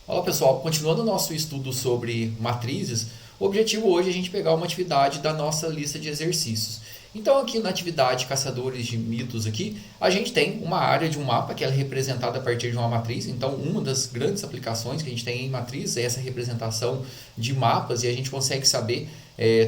Olá pessoal, continuando o nosso estudo sobre matrizes, o objetivo hoje é a gente pegar uma atividade da nossa lista de exercícios. Então aqui na atividade Caçadores de Mitos aqui, a gente tem uma área de um mapa que ela é representada a partir de uma matriz. Então uma das grandes aplicações que a gente tem em matriz é essa representação de mapas e a gente consegue saber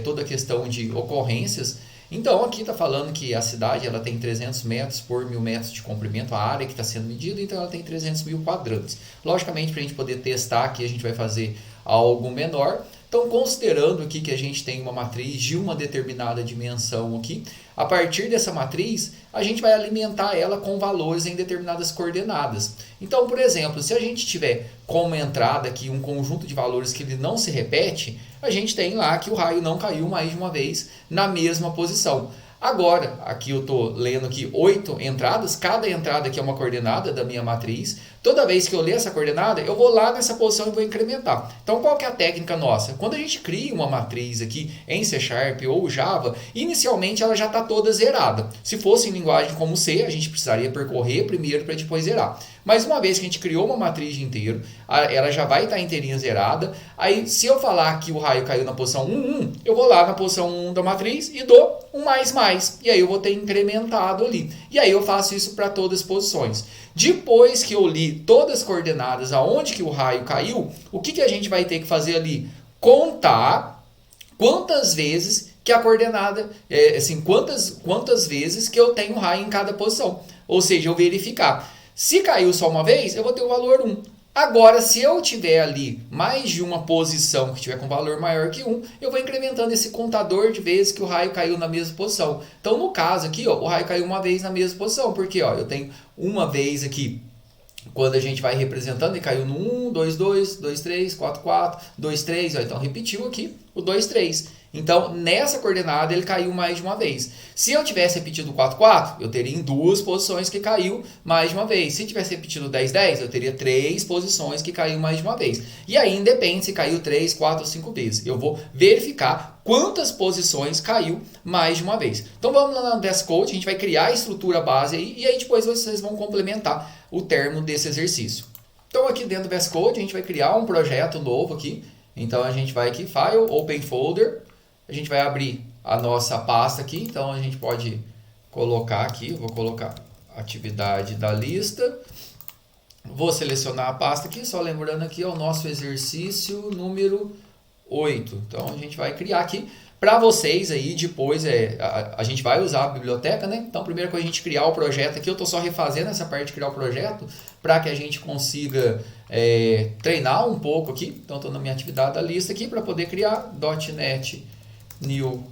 toda a questão de ocorrências. Então aqui está falando que a cidade ela tem 300 metros por 1000 metros de comprimento, a área que está sendo medida, então ela tem 300 mil quadrantes. Logicamente, para a gente poder testar aqui, a gente vai fazer algo menor. Então, considerando aqui que a gente tem uma matriz de uma determinada dimensão aqui, a partir dessa matriz, a gente vai alimentar ela com valores em determinadas coordenadas. Então, por exemplo, se a gente tiver como entrada aqui um conjunto de valores que ele não se repete, a gente tem lá que o raio não caiu mais de uma vez na mesma posição. Agora, aqui eu estou lendo aqui 8 entradas, cada entrada aqui é uma coordenada da minha matriz. Toda vez que eu ler essa coordenada, eu vou lá nessa posição e vou incrementar. Então, qual que é a técnica nossa? Quando a gente cria uma matriz aqui em C Sharp ou Java, inicialmente ela já está toda zerada. Se fosse em linguagem como C, a gente precisaria percorrer primeiro para depois zerar. Mas uma vez que a gente criou uma matriz de inteiro, ela já vai estar inteirinha zerada. Aí, se eu falar que o raio caiu na posição 1, 1, eu vou lá na posição 1 da matriz e dou um mais mais. E aí eu vou ter incrementado ali. E aí eu faço isso para todas as posições. Depois que eu li todas as coordenadas aonde que o raio caiu, o que a gente vai ter que fazer ali? Contar quantas vezes que a coordenada, quantas vezes que eu tenho raio em cada posição. Ou seja, eu verificar. Se caiu só uma vez, eu vou ter o valor 1. Agora, se eu tiver ali mais de uma posição que tiver com valor maior que 1, eu vou incrementando esse contador de vezes que o raio caiu na mesma posição. Então, no caso aqui, ó, o raio caiu uma vez na mesma posição, porque ó, eu tenho uma vez aqui, quando a gente vai representando, e caiu no 1, 2, 2, 2, 3, 4, 4, 2, 3, ó, então repetiu aqui o 2, 3. Então, nessa coordenada, ele caiu mais de uma vez. Se eu tivesse repetido 4, 4, eu teria em duas posições que caiu mais de uma vez. Se tivesse repetido 10, 10, eu teria três posições que caiu mais de uma vez. E aí, independe se caiu 3, 4 ou 5 vezes. Eu vou verificar quantas posições caiu mais de uma vez. Então, vamos lá no VS Code, a gente vai criar a estrutura base aí, e aí depois vocês vão complementar o termo desse exercício. Então, aqui dentro do VS Code, a gente vai criar um projeto novo aqui. Então, a gente vai aqui, File, Open Folder. A gente vai abrir a nossa pasta aqui, então a gente pode colocar aqui, vou colocar atividade da lista, vou selecionar a pasta aqui, só lembrando aqui é o nosso exercício número 8. Então a gente vai criar aqui para vocês aí, depois a gente vai usar a biblioteca, né? Então primeiro que a gente criar o projeto aqui, eu estou só refazendo essa parte de criar o projeto para que a gente consiga treinar um pouco aqui. Então estou na minha atividade da lista aqui para poder criar .NET New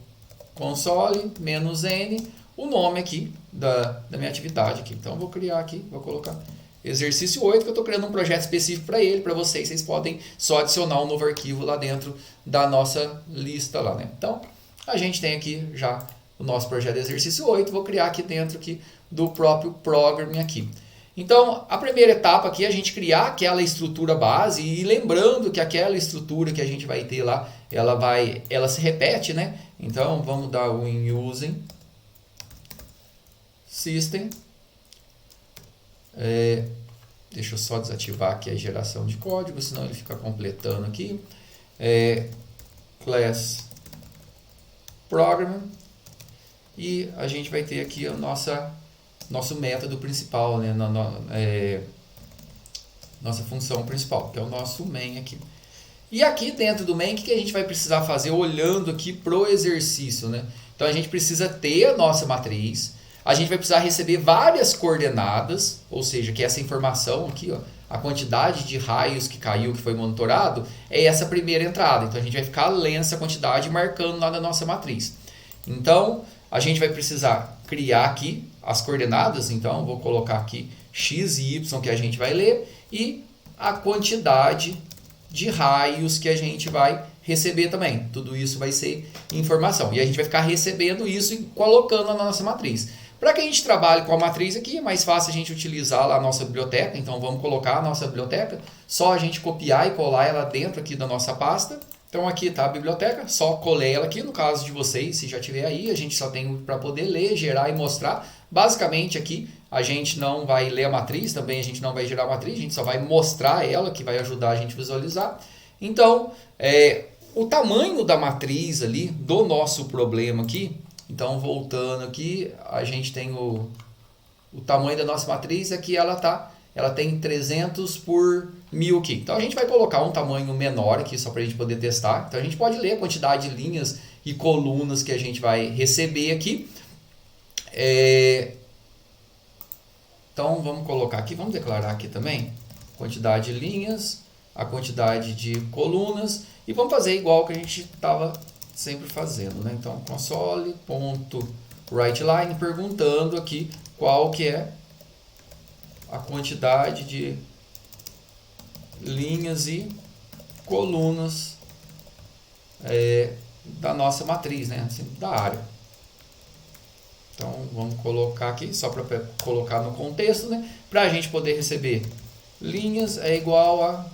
Console -N, o nome aqui da minha atividade aqui. Então vou criar aqui, vou colocar exercício 8, que eu estou criando um projeto específico para ele, para vocês. Vocês podem só adicionar um novo arquivo lá dentro da nossa lista lá, né? Então a gente tem aqui já o nosso projeto de exercício 8, vou criar aqui dentro aqui do próprio program aqui. Então, a primeira etapa aqui é a gente criar aquela estrutura base e lembrando que aquela estrutura que a gente vai ter lá, ela se repete, né? Então, vamos dar o in using system. Deixa eu só desativar aqui a geração de código, senão ele fica completando aqui. Class program. E a gente vai ter aqui a nosso método principal, né? Nossa função principal, que é o nosso main aqui. E aqui dentro do main, o que a gente vai precisar fazer olhando aqui pro exercício, né? Então a gente precisa ter a nossa matriz, a gente vai precisar receber várias coordenadas, ou seja, que essa informação aqui, ó, a quantidade de raios que caiu, que foi monitorado, é essa primeira entrada. Então a gente vai ficar lendo essa quantidade e marcando lá na nossa matriz. Então a gente vai precisar criar aqui as coordenadas, então vou colocar aqui x e y que a gente vai ler e a quantidade de raios que a gente vai receber também. Tudo isso vai ser informação. E a gente vai ficar recebendo isso e colocando na nossa matriz. Para que a gente trabalhe com a matriz aqui, é mais fácil a gente utilizar lá a nossa biblioteca. Então vamos colocar a nossa biblioteca, só a gente copiar e colar ela dentro aqui da nossa pasta. Então aqui está a biblioteca, só colei ela aqui, no caso de vocês, se já tiver aí, a gente só tem para poder ler, gerar e mostrar, Basicamente aqui a gente não vai ler a matriz, também a gente não vai gerar a matriz, a gente só vai mostrar ela, que vai ajudar a gente a visualizar. Então, o tamanho da matriz ali, do nosso problema aqui, então voltando aqui, a gente tem o tamanho da nossa matriz, aqui ela tem 300 por 1000 aqui. Então a gente vai colocar um tamanho menor aqui, só para a gente poder testar. Então a gente pode ler a quantidade de linhas e colunas que a gente vai receber aqui. Então vamos colocar aqui, vamos declarar aqui também quantidade de linhas, a quantidade de colunas e vamos fazer igual que a gente estava sempre fazendo, né? Então console.writeLine perguntando aqui qual que é a quantidade de linhas e colunas da nossa matriz, né? Assim, da área. Então vamos colocar aqui, só para colocar no contexto, né? Para a gente poder receber linhas é igual a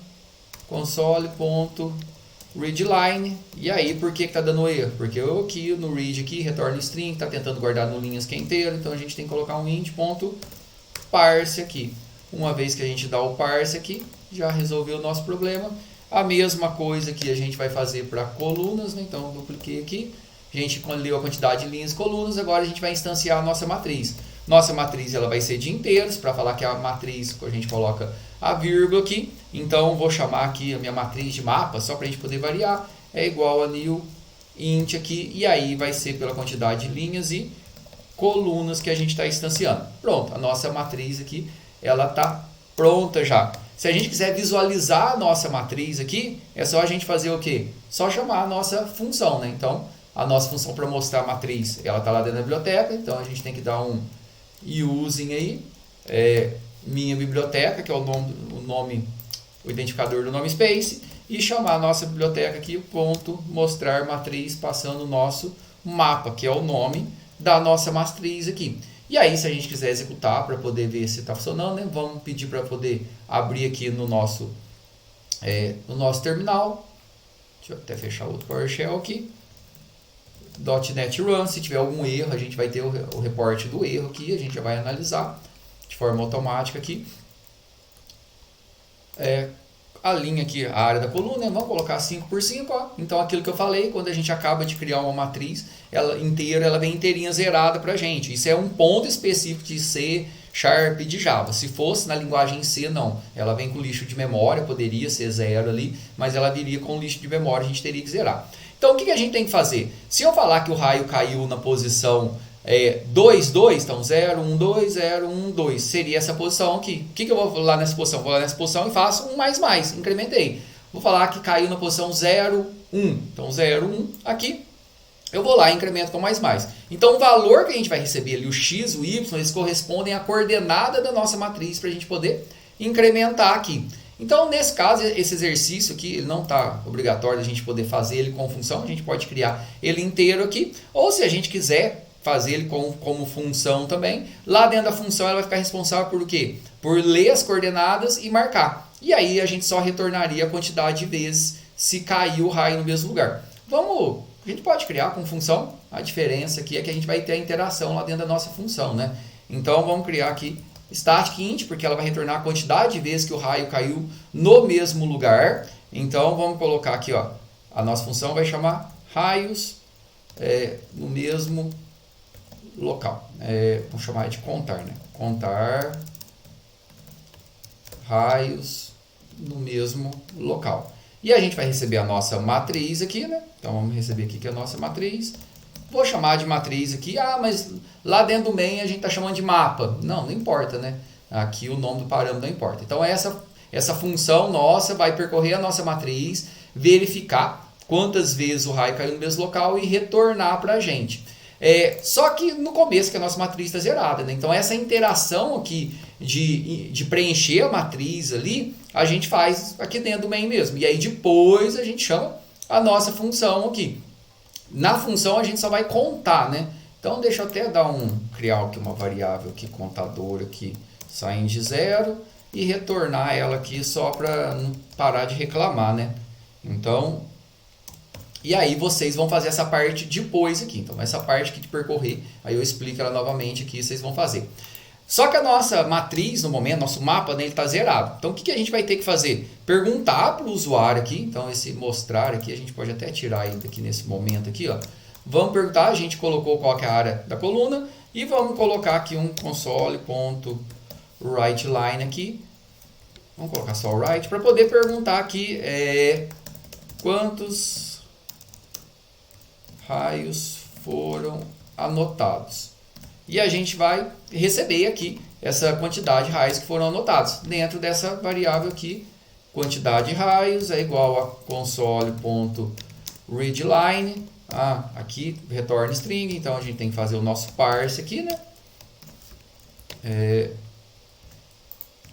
console.readLine. E aí, por que está dando erro? Porque eu aqui no read aqui retorna string, está tentando guardar no linhas que é inteiro, então a gente tem que colocar um int.parse aqui. Uma vez que a gente dá o parse aqui, já resolveu o nosso problema. A mesma coisa que a gente vai fazer para colunas, né? Então dupliquei aqui. A gente leu a quantidade de linhas e colunas, agora a gente vai instanciar a nossa matriz. Nossa matriz ela vai ser de inteiros, para falar que a matriz, a gente coloca a vírgula aqui. Então vou chamar aqui a minha matriz de mapa, só para a gente poder variar, é igual a new int aqui, e aí vai ser pela quantidade de linhas e colunas que a gente está instanciando. Pronto, a nossa matriz aqui, ela está pronta já. Se a gente quiser visualizar a nossa matriz aqui, é só a gente fazer o quê? Só chamar a nossa função, né? Então, a nossa função para mostrar a matriz, ela está lá dentro da biblioteca, então a gente tem que dar um using aí, minha biblioteca, que é o identificador do namespace, e chamar a nossa biblioteca aqui, ponto, mostrar matriz, passando o nosso mapa, que é o nome da nossa matriz aqui. E aí, se a gente quiser executar para poder ver se está funcionando, né, vamos pedir para poder abrir aqui no nosso terminal. Deixa eu até fechar outro PowerShell aqui. .NET Run, se tiver algum erro, a gente vai ter o reporte do erro aqui, a gente já vai analisar de forma automática aqui. A linha aqui, a área da coluna, vamos colocar 5x5, ó. Então aquilo que eu falei, quando a gente acaba de criar uma matriz, ela vem inteirinha zerada para a gente. Isso é um ponto específico de C, Sharp e de Java. Se fosse na linguagem C, não. Ela vem com lixo de memória, poderia ser 0 ali, mas ela viria com lixo de memória, a gente teria que zerar. Então o que a gente tem que fazer? Se eu falar que o raio caiu na posição 2, 2, então 0, 1, 2, 0, 1, 2, seria essa posição aqui. O que eu vou lá nessa posição? Vou lá nessa posição e faço um mais, incrementei. Vou falar que caiu na posição 0, 1, então 0, 1 aqui. Eu vou lá e incremento com mais. Então o valor que a gente vai receber ali, o x, o y, eles correspondem à coordenada da nossa matriz para a gente poder incrementar aqui. Então, nesse caso, esse exercício aqui, ele não está obrigatório a gente poder fazer ele com função, a gente pode criar ele inteiro aqui, ou se a gente quiser fazer ele como função também, lá dentro da função ela vai ficar responsável por o quê? Por ler as coordenadas e marcar. E aí a gente só retornaria a quantidade de vezes se caiu o raio no mesmo lugar. A gente pode criar com função, a diferença aqui é que a gente vai ter a interação lá dentro da nossa função, né? Então vamos criar aqui static int, porque ela vai retornar a quantidade de vezes que o raio caiu no mesmo lugar. Então vamos colocar aqui, ó, a nossa função vai chamar raios no mesmo local. Vamos chamar de contar, né? Contar raios no mesmo local. E a gente vai receber a nossa matriz aqui, né? Então vamos receber aqui que é a nossa matriz. Vou chamar de matriz aqui, mas lá dentro do main a gente está chamando de mapa. Não importa, né? Aqui o nome do parâmetro não importa. Então essa função nossa vai percorrer a nossa matriz, verificar quantas vezes o raio caiu no mesmo local e retornar para a gente. Só que no começo que a nossa matriz está zerada, né? Então essa interação aqui de preencher a matriz ali, a gente faz aqui dentro do main mesmo. E aí depois a gente chama a nossa função aqui. Na função a gente só vai contar, né? Então deixa eu até criar aqui uma variável aqui, contador aqui, saindo de 0 e retornar ela aqui só para não parar de reclamar, né? Então E aí vocês vão fazer essa parte depois aqui. Então essa parte aqui de percorrer, aí eu explico ela novamente aqui, vocês vão fazer. Só que a nossa matriz, no momento, nosso mapa, né, ele está zerado. Então o que a gente vai ter que fazer? Perguntar para o usuário aqui. Então esse mostrar aqui, a gente pode até tirar ele aqui nesse momento aqui. Ó. Vamos perguntar, a gente colocou qual que é a área da coluna. E vamos colocar aqui um console.writeLine aqui. Vamos colocar só o write para poder perguntar aqui quantos raios foram anotados. E a gente vai receber aqui essa quantidade de raios que foram anotados. Dentro dessa variável aqui, quantidade de raios é igual a console.readLine. Aqui retorna string, então a gente tem que fazer o nosso parse aqui, né?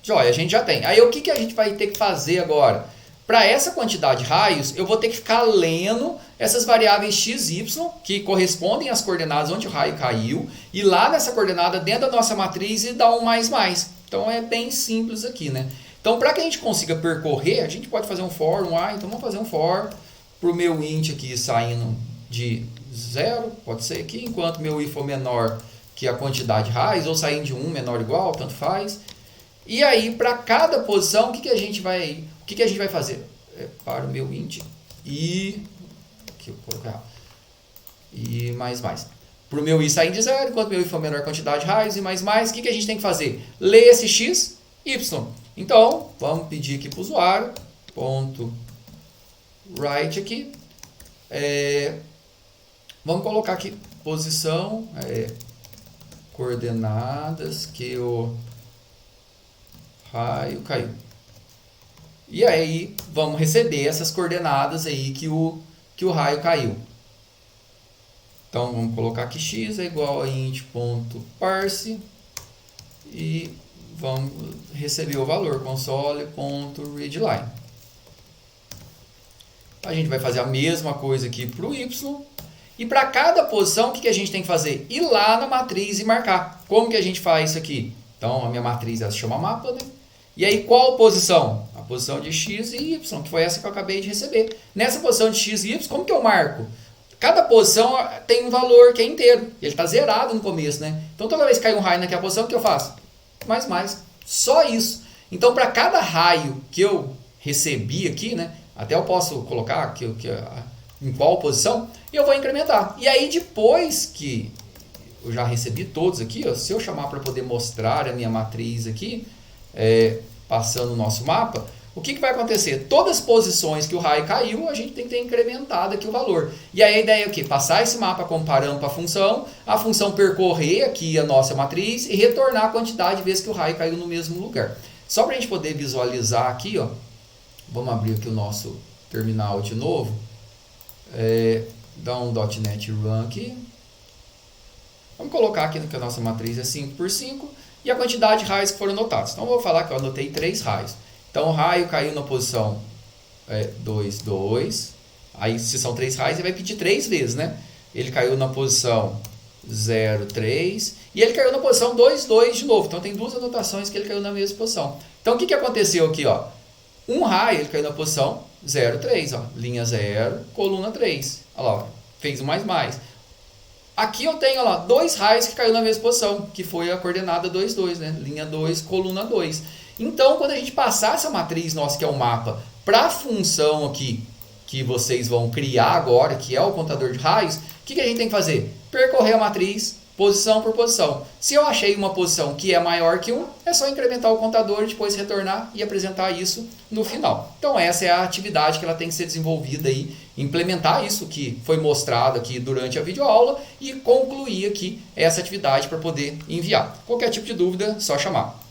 Joia, a gente já tem. Aí o que a gente vai ter que fazer agora? Para essa quantidade de raios, eu vou ter que ficar lendo essas variáveis x e y, que correspondem às coordenadas onde o raio caiu, e lá nessa coordenada, dentro da nossa matriz, e dar um mais mais. Então é bem simples aqui, né? Então, para que a gente consiga percorrer, a gente pode fazer um for, então vamos fazer um for para o meu int aqui saindo de 0, pode ser aqui, enquanto meu i for menor que a quantidade de raios, ou saindo de 1 menor ou igual, tanto faz. E aí, para cada posição, o que a gente vai fazer? Para o meu int i, aqui eu coloquei errado, i mais. Para o meu i sair de 0, enquanto meu i for menor quantidade de raios, e mais, o que a gente tem que fazer? Ler esse x, y. Então, vamos pedir aqui para o usuário, .write aqui, vamos colocar aqui posição, coordenadas que o raio caiu. E aí vamos receber essas coordenadas aí que o raio caiu. Então vamos colocar aqui x é igual a int.parse e vamos receber o valor console.readLine. A gente vai fazer a mesma coisa aqui para o y. E para cada posição, o que a gente tem que fazer? Ir lá na matriz e marcar. Como que a gente faz isso aqui? Então a minha matriz ela se chama mapa, né? E aí qual posição? A posição de x e y, que foi essa que eu acabei de receber. Nessa posição de x e y, como que eu marco? Cada posição tem um valor que é inteiro. Ele está zerado no começo, né? Então toda vez que cai um raio naquela posição, o que eu faço? Mais. Só isso. Então para cada raio que eu recebi aqui, né? Até eu posso colocar aqui, em qual posição, e eu vou incrementar. E aí depois que eu já recebi todos aqui, ó, se eu chamar para poder mostrar a minha matriz aqui, passando o nosso mapa, o que vai acontecer? Todas as posições que o raio caiu, a gente tem que ter incrementado aqui o valor. E aí a ideia é o quê? Passar esse mapa comparando para a função percorrer aqui a nossa matriz e retornar a quantidade de vezes que o raio caiu no mesmo lugar. Só para a gente poder visualizar aqui, ó, vamos abrir aqui o nosso terminal de novo, dar um .NET Run aqui. Vamos colocar aqui que a nossa matriz é 5 por 5 e a quantidade de raios que foram anotados. Então, eu vou falar que eu anotei 3 raios. Então, o raio caiu na posição 2, 2. Aí, se são 3 raios, ele vai pedir 3 vezes, né? Ele caiu na posição 0, 3. E ele caiu na posição 2, 2 de novo. Então, tem duas anotações que ele caiu na mesma posição. Então, o que aconteceu aqui? Ó? Um raio, ele caiu na posição 0, 3. Ó. Linha 0, coluna 3. Olha lá, ó. Fez um mais. Aqui eu tenho, ó, 2 raios que caiu na mesma posição, que foi a coordenada 2, 2, né? Linha 2, coluna 2. Então, quando a gente passar essa matriz nossa, que é o mapa, para a função aqui, que vocês vão criar agora, que é o contador de raios, o que a gente tem que fazer? Percorrer a matriz, posição por posição. Se eu achei uma posição que é maior que 1, é só incrementar o contador e depois retornar e apresentar isso no final. Então essa é a atividade que ela tem que ser desenvolvida aí, implementar isso que foi mostrado aqui durante a videoaula e concluir aqui essa atividade para poder enviar. Qualquer tipo de dúvida, só chamar.